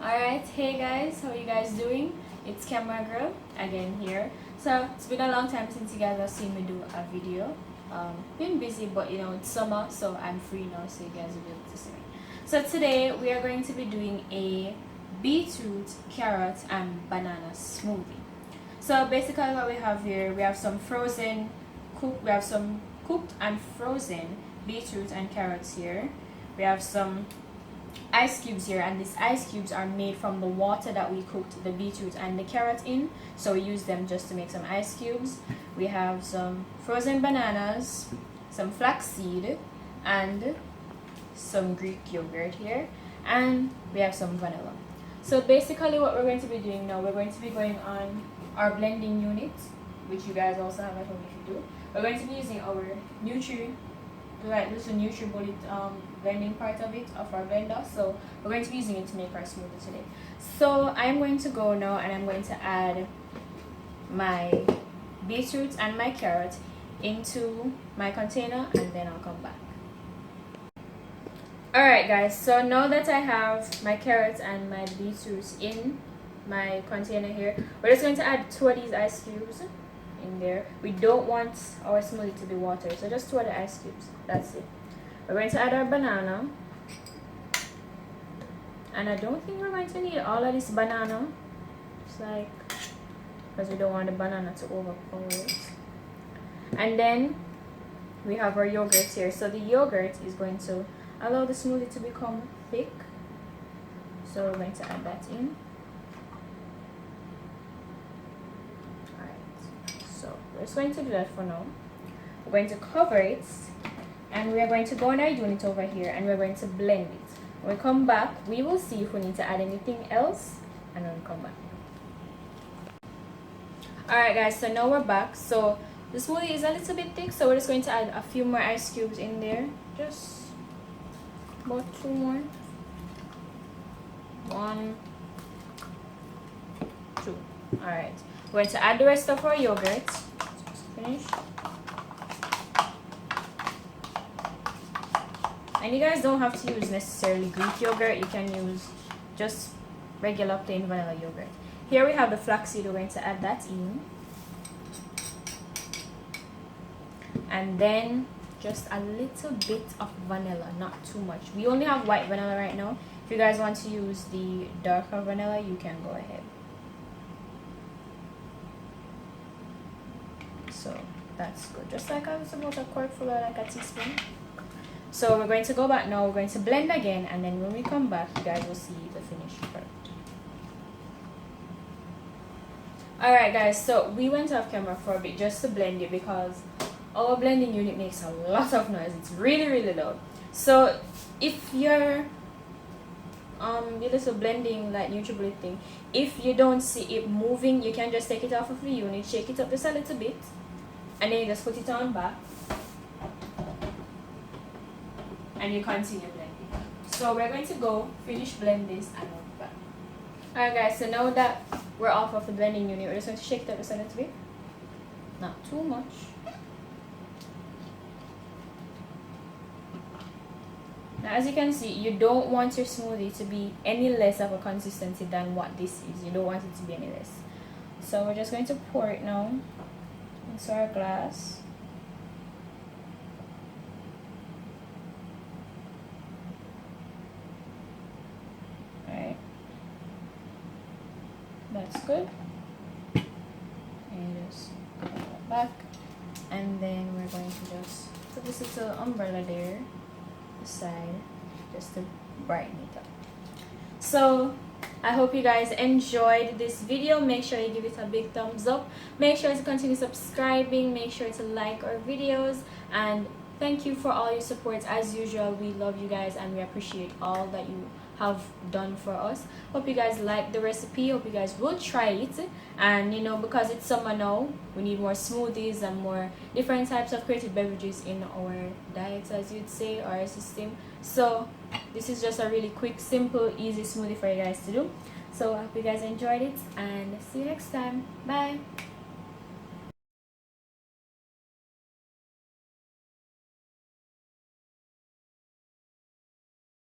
Alright, hey guys, how you guys doing? It's Camera Girl again here. So it's been a long time since you guys have seen me do a video. Been busy, but it's summer, so I'm free now, so you guys will be able to see me. So today we are going to be doing a beetroot, carrot, and banana smoothie. So basically what we have here, we have some cooked and frozen beetroot and carrots here. We have some ice cubes here, and these ice cubes are made from the water that we cooked the beetroot and the carrot in, so we use them just to make some ice cubes. We have some frozen bananas, some flaxseed, and some Greek yogurt here, and we have some vanilla. So basically what we're going to be doing now, we're going to be going on our blending unit, which you guys also have at home if you do. We're going to be using our NutriBullet blending part of our blender, so we're going to be using it to make our smoothie today. So I'm going to go now and I'm going to add my beetroot and my carrot into my container, and then I'll come back. Alright guys, so now that I have my carrots and my beetroots in my container here, we're just going to add 2 of these ice cubes in there. We don't want our smoothie to be watery, so just 2 of the ice cubes. That's it. We're going to add our banana, and I don't think we're going to need all of this banana. It's like, because we don't want the banana to overpower it. And then we have our yogurt here. So the yogurt is going to allow the smoothie to become thick, so we're going to add that in. So we're just going to do that for now. We're going to cover it, and we are going to go in our unit over here, and we're going to blend it. When we come back, we will see if we need to add anything else, and then we'll come back. Alright guys, so now we're back. So the smoothie is a little bit thick, so we're just going to add a few more ice cubes in there. Just about 2 more. 1, 2. Alright. We're going to add the rest of our yogurt. Finish. And you guys don't have to use necessarily Greek yogurt. You can use just regular plain vanilla yogurt. Here we have the flaxseed. We're going to add that in. And then just a little bit of vanilla, not too much. We only have white vanilla right now. If you guys want to use the darker vanilla, you can go ahead. So that's good. Just like it's about a quart full, or like a teaspoon. So we're going to go back now. We're going to blend again, and then when we come back, you guys will see the finished product. Alright guys, so we went off camera for a bit just to blend it because our blending unit makes a lot of noise. It's really loud. So if you're little blending like NutriBullet thing, if you don't see it moving, you can just take it off of the unit, shake it up just a little bit, and then you just put it on back, and you continue blending. So we're going to go finish blend this and we'll be back. Alright guys, so now that we're off of the blending unit, we're just going to shake it up just a little bit. Not too much. Now as you can see, you don't want your smoothie to be any less of a consistency than what this is. You don't want it to be any less. So we're just going to pour it now into our glass. Alright. That's good. And just put that back. And then we're going to just put this little umbrella there side just to brighten it up. So I hope you guys enjoyed this video. Make sure you give it a big thumbs up. Make sure to continue subscribing. Make sure to like our videos, and thank you for all your support. As usual, we love you guys and we appreciate all that you have done for us. Hope you guys like the recipe. Hope you guys will try it, and because it's summer now, we need more smoothies and more different types of creative beverages in our diets, as you'd say, or our system. So this is just a really quick, simple, easy smoothie for you guys to do. So I hope you guys enjoyed it, and see you next time. Bye.